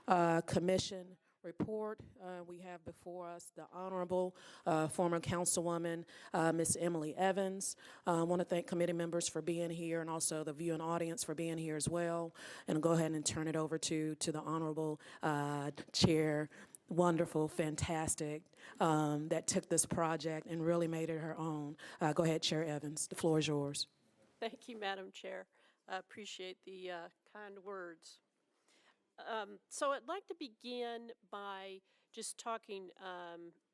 Commission report. We have before us the Honorable former Councilwoman Miss Emily Evans. I want to thank committee members for being here and also the viewing audience for being here as well. And go ahead and turn it over to the Honorable Chair. Wonderful, fantastic, that took this project and really made it her own. Go ahead, Chair Evans. The floor is yours. Thank you, Madam Chair. I appreciate the kind words. So I'd like to begin by just talking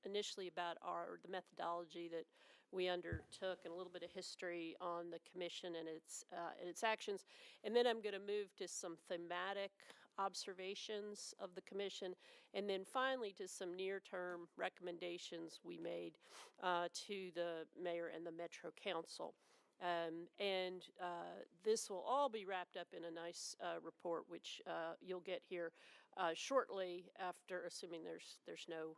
initially about the methodology that we undertook and a little bit of history on the commission and its actions. And then I'm going to move to some thematic observations of the commission, and then finally to some near-term recommendations we made to the mayor and the Metro Council. This will all be wrapped up in a nice report, which you'll get here shortly after, assuming there's no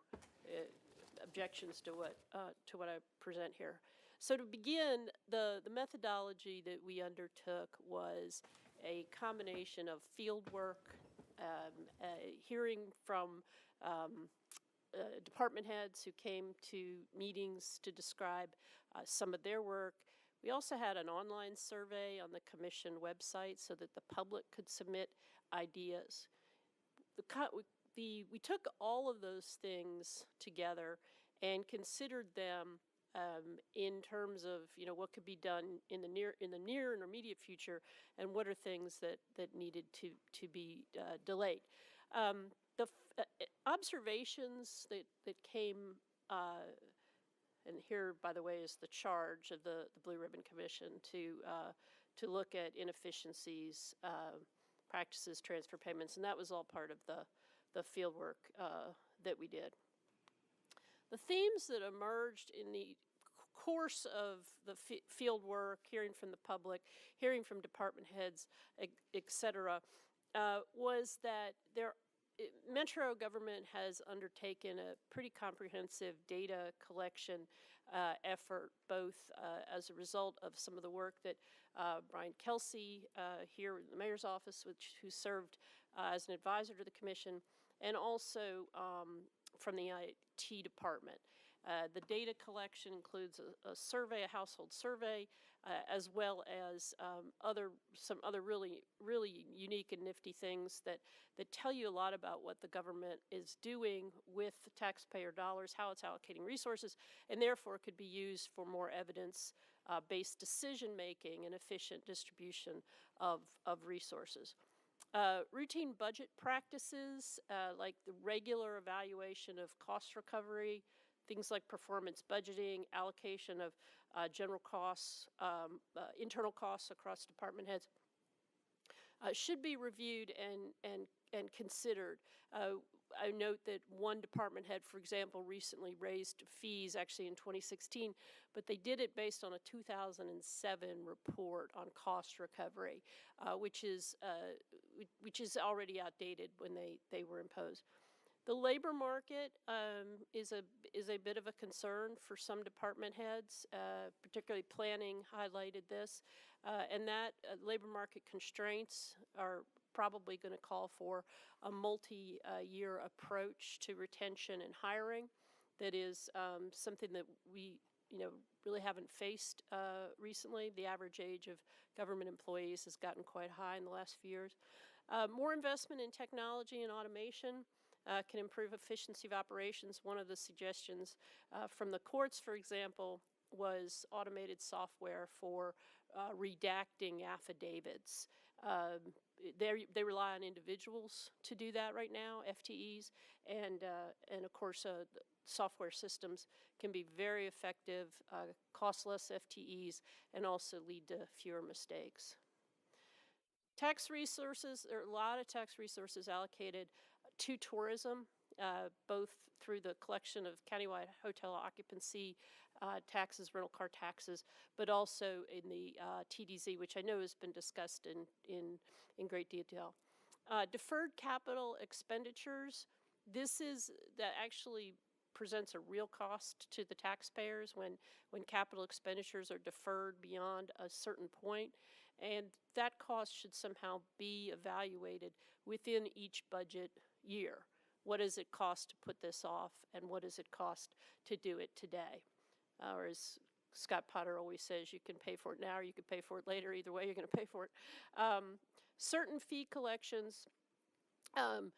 objections to what I present here. So to begin, the methodology that we undertook was a combination of field work, hearing from department heads who came to meetings to describe some of their work. We also had an online survey on the commission website so that the public could submit ideas. We took all of those things together and considered them in terms of what could be done in the near and intermediate future, and what are things that needed to be delayed. The observations that came. And here, by the way, is the charge of the Blue Ribbon Commission to look at inefficiencies, practices, transfer payments, and that was all part of the field work that we did. The themes that emerged in the course of the field work, hearing from the public, hearing from department heads, et cetera, was that Metro government has undertaken a pretty comprehensive data collection effort, both as a result of some of the work that Brian Kelsey here in the mayor's office, who served as an advisor to the commission, and also from the IT department. The data collection includes a survey, a household survey, as well as some other really unique and nifty things that tell you a lot about what the government is doing with taxpayer dollars, how it's allocating resources, and therefore could be used for more evidence-based decision-making and efficient distribution of resources. Routine budget practices, like the regular evaluation of cost recovery, things like performance budgeting, allocation of general costs, internal costs across department heads, should be reviewed and considered. I note that one department head, for example, recently raised fees, actually in 2016, but they did it based on a 2007 report on cost recovery, which is already outdated when they were imposed. The labor market is a bit of a concern for some department heads, particularly planning highlighted this, and that labor market constraints are probably going to call for a multi-year approach to retention and hiring. That is something that we really haven't faced recently. The average age of government employees has gotten quite high in the last few years. More investment in technology and automation can improve efficiency of operations. One of the suggestions from the courts, for example, was automated software for redacting affidavits. They rely on individuals to do that right now, FTEs, and of course software systems can be very effective, cost less FTEs, and also lead to fewer mistakes. Tax resources, there are a lot of tax resources allocated to tourism, both through the collection of countywide hotel occupancy taxes, rental car taxes, but also in the TDZ, which I know has been discussed in great detail. Deferred capital expenditures, that actually presents a real cost to the taxpayers when capital expenditures are deferred beyond a certain point, and that cost should somehow be evaluated within each budget year. What does it cost to put this off, and what does it cost to do it today? Or as Scott Potter always says, you can pay for it now or you can pay for it later. Either way, you're going to pay for it. Certain fee collections and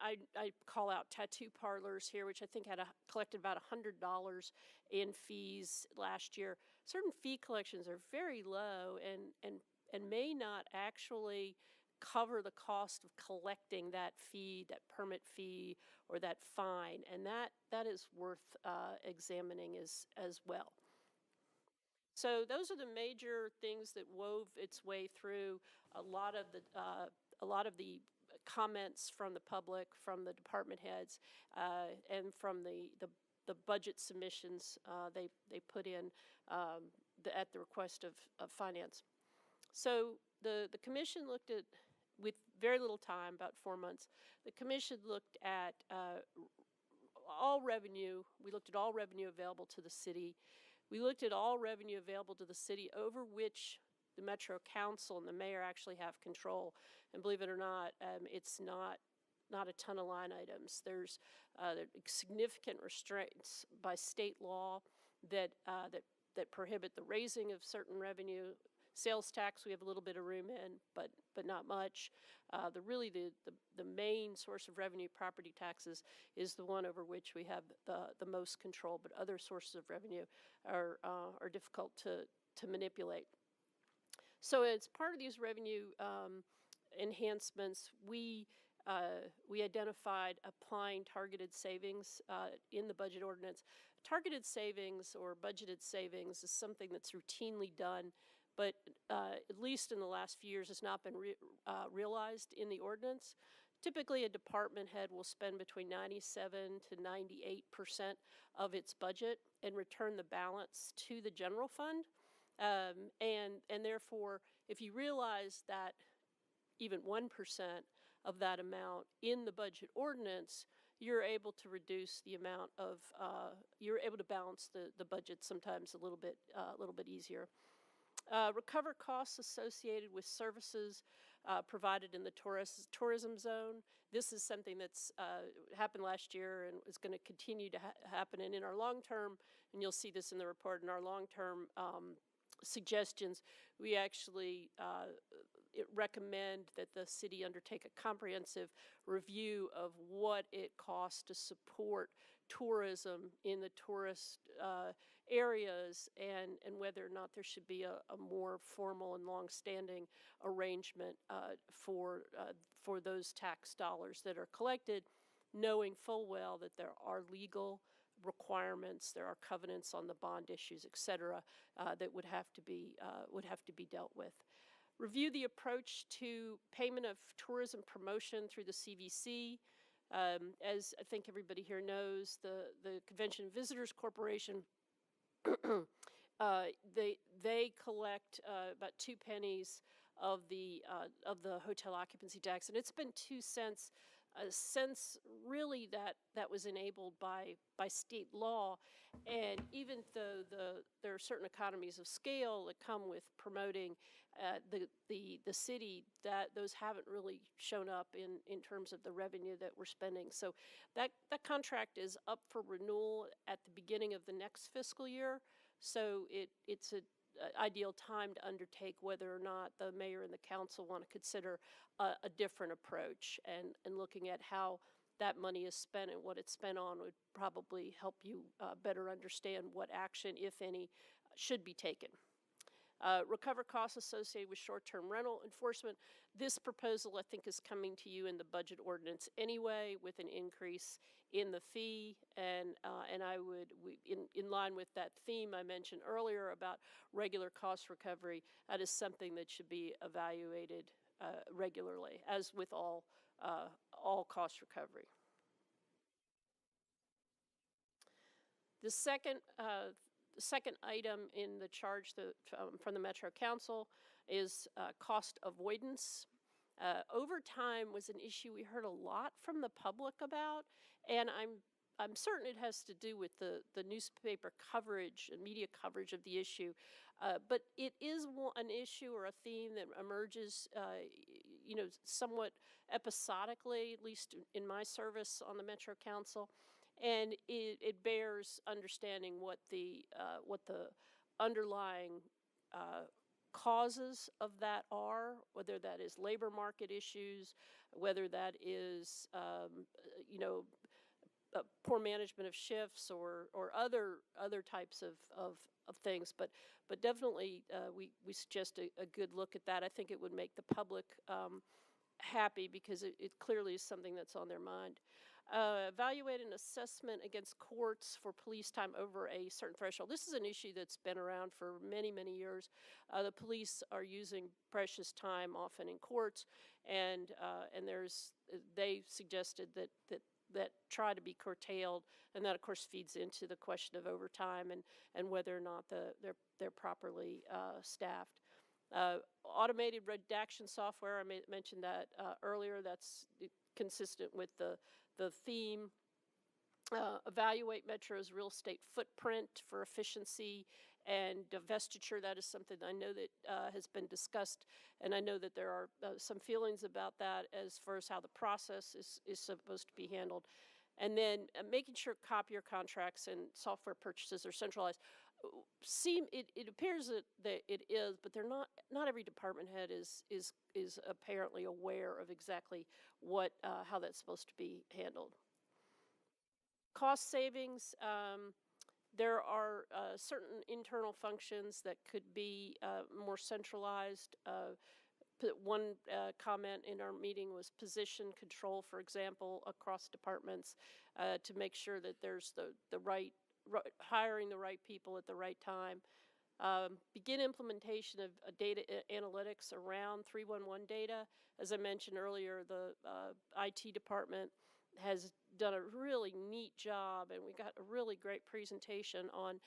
I call out tattoo parlors here, which I think had collected about $100 in fees last year. Certain fee collections are very low and may not actually cover the cost of collecting that fee, that permit fee, or that fine, and that is worth examining as well. So those are the major things that wove its way through a lot of the comments from the public, from the department heads, and from the budget submissions they put in at the request of finance. So the commission looked at, with very little time, about 4 months, the commission looked at all revenue. We looked at all revenue available to the city. We looked at all revenue available to the city over which the Metro Council and the mayor actually have control. And believe it or not, it's not a ton of line items. There's significant restraints by state law that prohibit the raising of certain revenue. Sales tax, we have a little bit of room in, but not much. The main source of revenue, property taxes, is the one over which we have the most control. But other sources of revenue are difficult to manipulate. So as part of these revenue enhancements, we identified applying targeted savings in the budget ordinance. Targeted savings or budgeted savings is something that's routinely done, but at least in the last few years has not been realized in the ordinance. Typically, a department head will spend between 97 to 98% of its budget and return the balance to the general fund. And therefore, if you realize that even 1% of that amount in the budget ordinance, you're able to reduce the amount of, you're able to balance the budget sometimes a little bit easier. Recover costs associated with services provided in the tourism zone. This is something that's happened last year and is going to continue to happen. And in our long-term, and you'll see this in the report, in our long-term suggestions, we actually recommend that the city undertake a comprehensive review of what it costs to support tourism in the tourist areas, and whether or not there should be a more formal and long-standing arrangement for those tax dollars that are collected, knowing full well that there are legal requirements, there are covenants on the bond issues, et cetera, that would have to be dealt with. Review the approach to payment of tourism promotion through the CVC. As I think everybody here knows, the Convention and Visitors Corporation, they collect about 2 pennies of the hotel occupancy tax, and it's been 2 cents since really that was enabled by state law. And even though there are certain economies of scale that come with promoting the city, that those haven't really shown up in terms of the revenue that we're spending. So that contract is up for renewal at the beginning of the next fiscal year. So it's an ideal time to undertake whether or not the mayor and the council want to consider a different approach, and looking at how that money is spent and what it's spent on would probably help you better understand what action, if any, should be taken. Recover costs associated with short-term rental enforcement. This proposal, I think, is coming to you in the budget ordinance anyway, with an increase in the fee, and I would, in line with that theme I mentioned earlier about regular cost recovery, that is something that should be evaluated regularly, as with all cost recovery. The second item in the charge from the Metro Council is cost avoidance. Overtime was an issue we heard a lot from the public about, and I'm certain it has to do with the newspaper coverage and media coverage of the issue, but it is an issue or a theme that emerges somewhat episodically, at least in my service on the Metro Council, and it bears understanding what the underlying causes of that are, whether that is labor market issues, whether that is poor management of shifts or other types of things, but definitely we suggest a good look at that. I think it would make the public happy because it clearly is something that's on their mind. Evaluate an assessment against courts for police time over a certain threshold. This is an issue that's been around for many years. The police are using precious time often in courts, and they suggested that try to be curtailed, and that of course feeds into the question of overtime and whether or not they're properly staffed. Automated redaction software, I mentioned that earlier. That's consistent with the theme. Evaluate Metro's real estate footprint for efficiency and divestiture. That is something I know that has been discussed, and I know that there are some feelings about that as far as how the process is supposed to be handled. And then making sure copier contracts and software purchases are centralized. It appears that it is, but they're not. Not every department head is apparently aware of exactly how that's supposed to be handled. Cost savings. There are certain internal functions that could be more centralized. One comment in our meeting was position control, for example, across departments to make sure that there's the right hiring the right people at the right time. Begin implementation of data analytics around 311 data. As I mentioned earlier, the IT department has done a really neat job, and we got a really great presentation on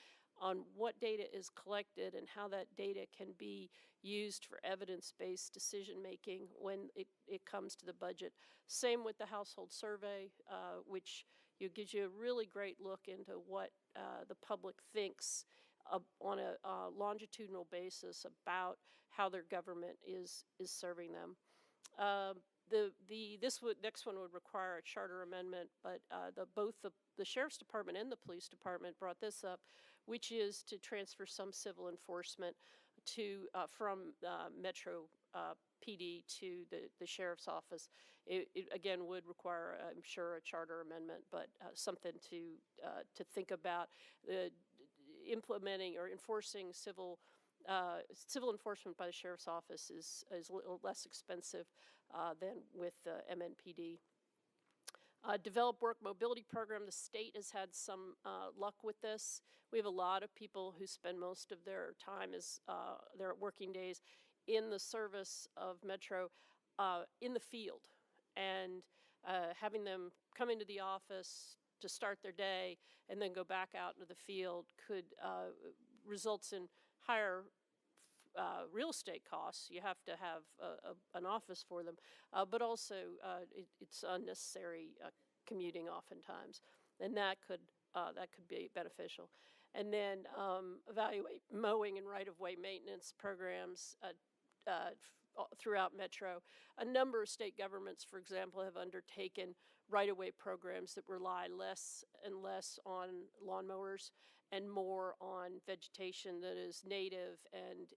what data is collected and how that data can be used for evidence-based decision making when it comes to the budget. Same with the household survey, which gives you a really great look into what the public thinks on a longitudinal basis about how their government is serving them. Next one would require a charter amendment, but both the sheriff's department and the police department brought this up, which is to transfer some civil enforcement from Metro PD to the sheriff's office. It again would require, I'm sure, a charter amendment, but something to think about. Implementing or enforcing civil enforcement by the sheriff's office is a little less expensive than with MNPD. Develop work mobility program. The state has had some luck with this. We have a lot of people who spend most of their time their working days in the service of Metro in the field, and having them come into the office to start their day and then go back out into the field could results in higher real estate costs. You have to have an office for them, but also it's unnecessary commuting oftentimes, and that could be beneficial. And then evaluate mowing and right-of-way maintenance programs throughout Metro. A number of state governments, for example, have undertaken right-of-way programs that rely less and less on lawnmowers and more on vegetation that is native and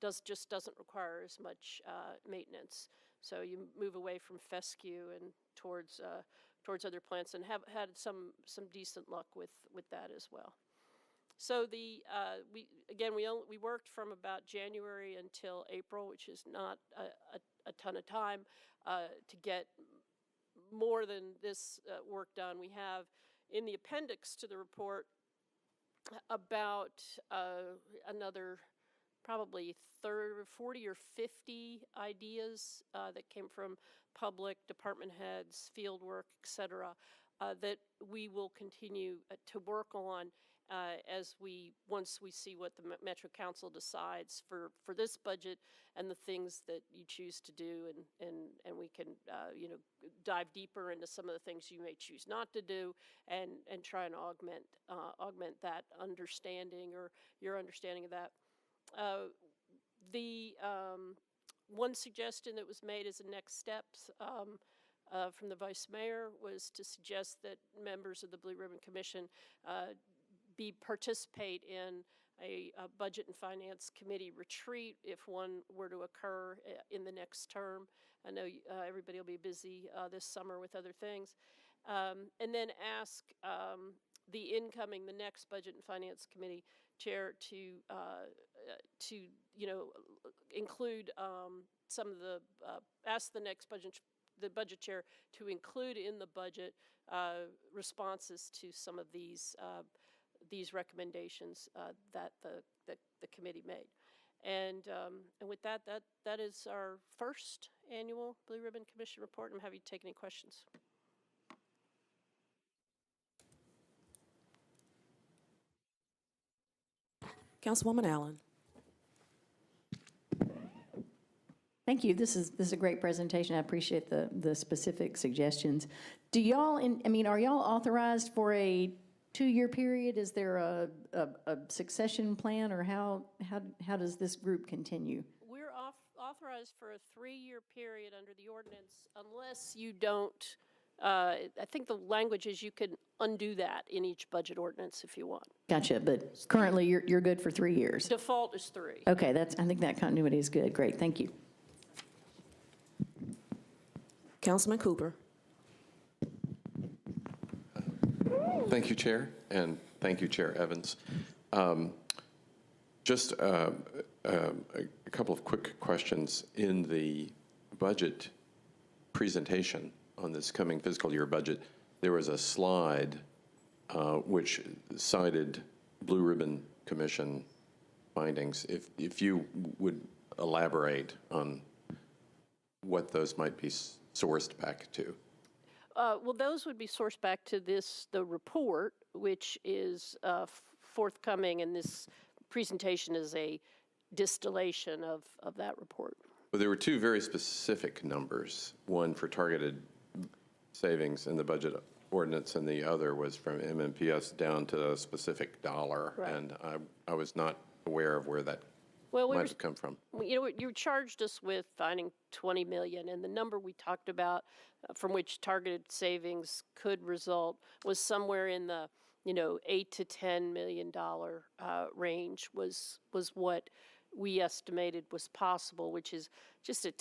doesn't require as much maintenance. So you move away from fescue and towards other plants, and have had some decent luck with that as well. So we worked from about January until April, which is not a ton of time to get more than this work done. We have in the appendix to the report about another probably 40 or 50 ideas that came from public department heads, field work, etc., that we will continue to work on once we see what the Metro Council decides for this budget and the things that you choose to do, and we can dive deeper into some of the things you may choose not to do, and try and augment that understanding or your understanding of that. one suggestion that was made as a next steps from the Vice Mayor was to suggest that members of the Blue Ribbon Commission participate in a Budget and Finance Committee retreat if one were to occur in the next term. I know everybody will be busy this summer with other things. And then ask the next Budget and Finance Committee chair to include some of the, ask the next the budget chair to include in the budget responses to some of these recommendations that the committee made. And with that is our first annual Blue Ribbon Commission report. I'm happy to take any questions. Councilwoman Allen. Thank you. This is a great presentation. I appreciate the specific suggestions. Do y'all, are y'all authorized for a 2-year period? Is there a succession plan, or how does this group continue? We're authorized for a 3-year period under the ordinance, unless you don't. I think the language is you can undo that in each budget ordinance if you want. Gotcha. But currently, you're good for 3 years. Default is 3. Okay, I think that continuity is good. Great. Thank you. Councilman Cooper. Thank you, Chair, and thank you, Chair Evans. Just a couple of quick questions. In the budget presentation on this coming fiscal year budget, there was a slide which cited Blue Ribbon Commission findings. If you would elaborate on what those might be sourced back to. Well, those would be sourced back to the report, which is forthcoming, and this presentation is a distillation of that report. Well, there were 2 very specific numbers, one for targeted savings in the budget ordinance, and the other was from MMPS down to a specific dollar. Right. And I was not aware of where that might have come from. You charged us with finding $20 million, and the number we talked about from which targeted savings could result was somewhere in the $8 to $10 million range was what we estimated was possible, which is just a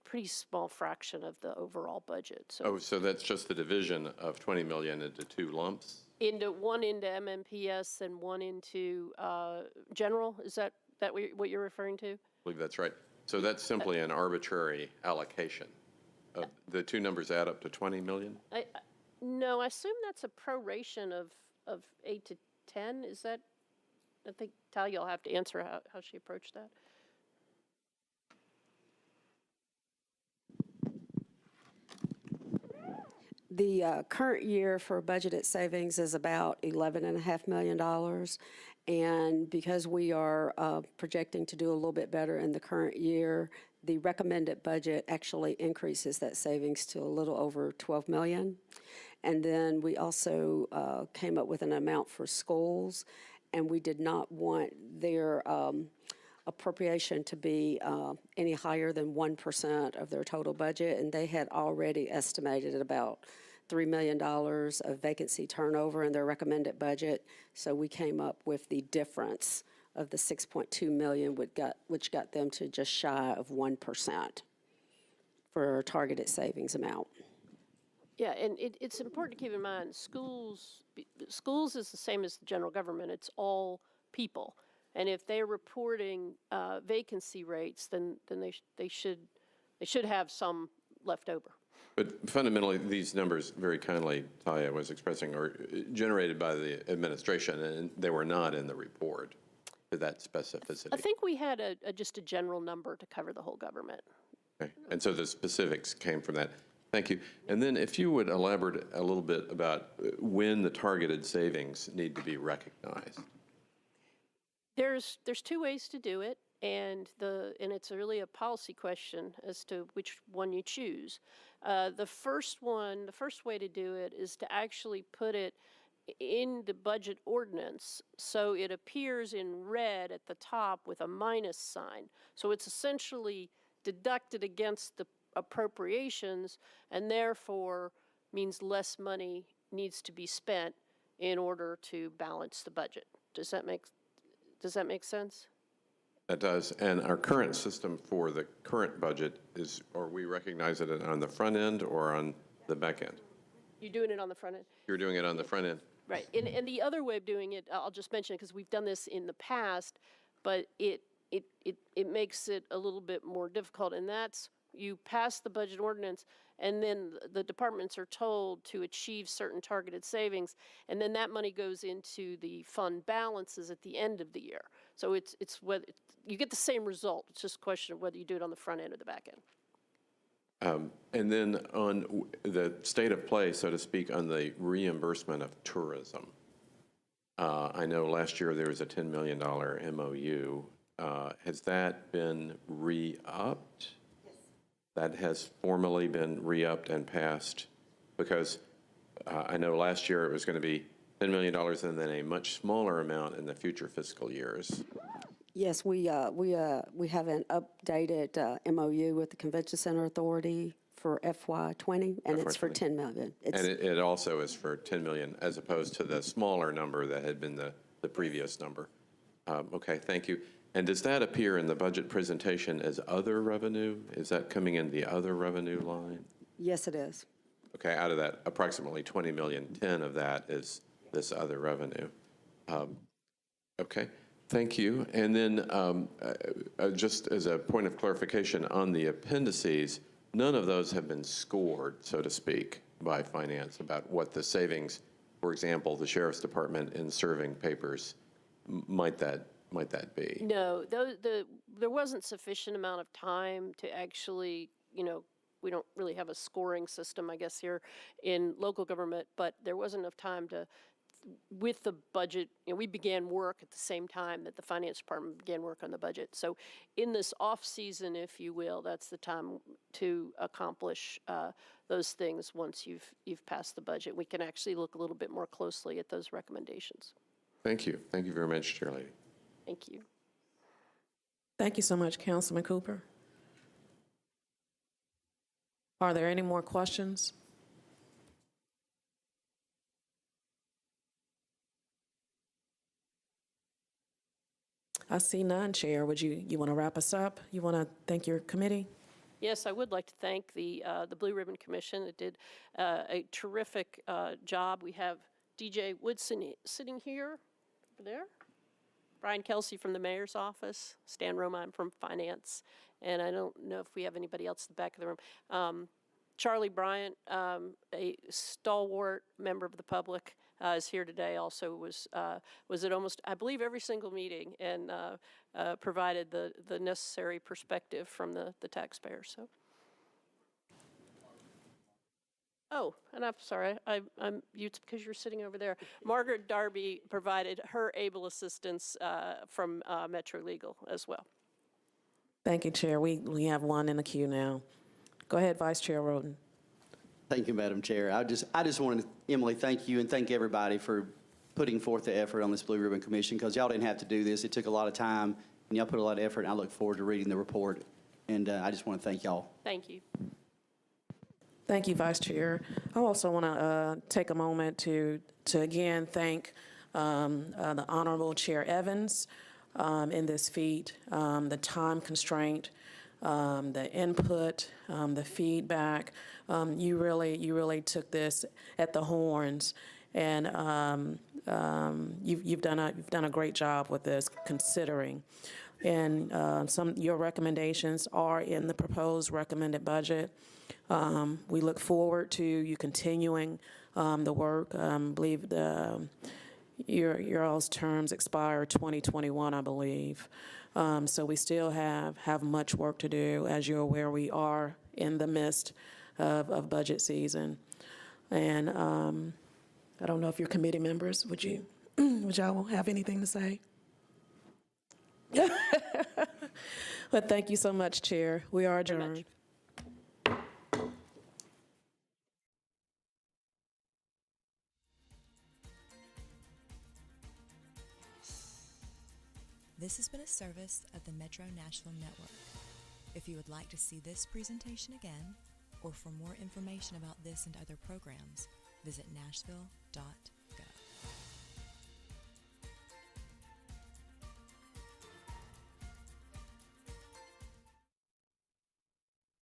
pretty small fraction of the overall budget. So that's just the division of $20 million into 2 lumps? One into MMPS and one into general. Is that what you're referring to? I believe that's right. So that's simply an arbitrary allocation. The 2 numbers add up to $20 million? No, I assume that's a proration of 8 to 10. Is that? I think Talia will have to answer how she approached that. The current year for budgeted savings is about $11.5 million. And because we are projecting to do a little bit better in the current year, the recommended budget actually increases that savings to a little over $12 million. And then we also came up with an amount for schools, and we did not want their appropriation to be any higher than 1% of their total budget, and they had already estimated at about $3 million of vacancy turnover in their recommended budget. So we came up with the difference of the $6.2 million, which got them to just shy of 1% for our targeted savings amount. Yeah, and it's important to keep in mind, schools is the same as the general government. It's all people. And if they're reporting vacancy rates, then they should have some left over. But fundamentally, these numbers, very kindly, Talia was expressing, are generated by the administration, and they were not in the report to that specificity. I think we had just a general number to cover the whole government. Okay. And so the specifics came from that. Thank you. And then if you would elaborate a little bit about when the targeted savings need to be recognized. There's 2 ways to do it, and it's really a policy question as to which one you choose. The first way to do it is to actually put it in the budget ordinance so it appears in red at the top with a minus sign. So it's essentially deducted against the appropriations, and therefore means less money needs to be spent in order to balance the budget. Does that make sense? That does. And our current system for the current budget is, or we recognize it on the front end or on the back end? You're doing it on the front end? You're doing it on the front end. Right. And the other way of doing it, I'll just mention it because we've done this in the past, but it makes it a little bit more difficult. And that's you pass the budget ordinance, and then the departments are told to achieve certain targeted savings, and then that money goes into the fund balances at the end of the year. So it's whether you get the same result. It's just a question of whether you do it on the front end or the back end. And then on the state of play, so to speak, on the reimbursement of tourism. I know last year there was a $10 million MOU. Has that been re-upped? Yes. That has formally been re-upped and passed? Because I know last year it was going to be $10 million and then a much smaller amount in the future fiscal years. Yes, we have an updated MOU with the Convention Center Authority for FY20, and it's for $10 million. And it also is for $10 million as opposed to the smaller number that had been the previous number. Okay, thank you. And does that appear in the budget presentation as other revenue? Is that coming in the other revenue line? Yes, it is. Okay, out of that approximately 20 million, 10 of that is this other revenue. Okay. Thank you. And then just as a point of clarification on the appendices, none of those have been scored, so to speak, by finance about what the savings, for example, the Sheriff's Department in serving papers, might that be? No, there wasn't sufficient amount of time to actually, we don't really have a scoring system, I guess, here in local government, but there wasn't enough time to, with the budget, we began work at the same time that the finance department began work on the budget. So in this off season, if you will, that's the time to accomplish those things once you've passed the budget. We can actually look a little bit more closely at those recommendations. Thank you. Thank you very much, Chair Lady. Thank you. Thank you so much, Councilman Cooper. Are there any more questions? I see none, Chair. Would you want to wrap us up? You want to thank your committee? Yes, I would like to thank the Blue Ribbon Commission. It did a terrific job. We have DJ Woodson sitting here, over there. Brian Kelsey from the mayor's office. Stan Romine from finance. And I don't know if we have anybody else in the back of the room. Charlie Bryant, a stalwart member of the public, is here today. Also was at almost, I believe, every single meeting and provided the necessary perspective from the taxpayer. So, oh, and I'm sorry, I'm it's because you're sitting over there. Margaret Darby provided her able assistance from Metro Legal as well. Thank you, Chair. We have one in the queue now. Go ahead, Vice Chair Roden. Thank you, Madam Chair. I just wanted to, Emily, thank you and thank everybody for putting forth the effort on this Blue Ribbon Commission, because y'all didn't have to do this. It took a lot of time, and y'all put a lot of effort, and I look forward to reading the report. And I just want to thank y'all. Thank you. Thank you, Vice Chair. I also want to take a moment to again thank the Honorable Chair Evans in this feat, the time constraint, the input, the feedback. You really took this at the horns, and you've done a great job with this, considering. And your recommendations are in the proposed recommended budget. We look forward to you continuing the work. I believe your all's terms expire 2021, I believe. So we still have much work to do. As you're aware, we are in the midst of budget season. And I don't know if your committee members, would y'all have anything to say? But thank you so much, Chair. We are adjourned. This has been a service of the Metro Nashville Network. If you would like to see this presentation again, or for more information about this and other programs, visit nashville.gov.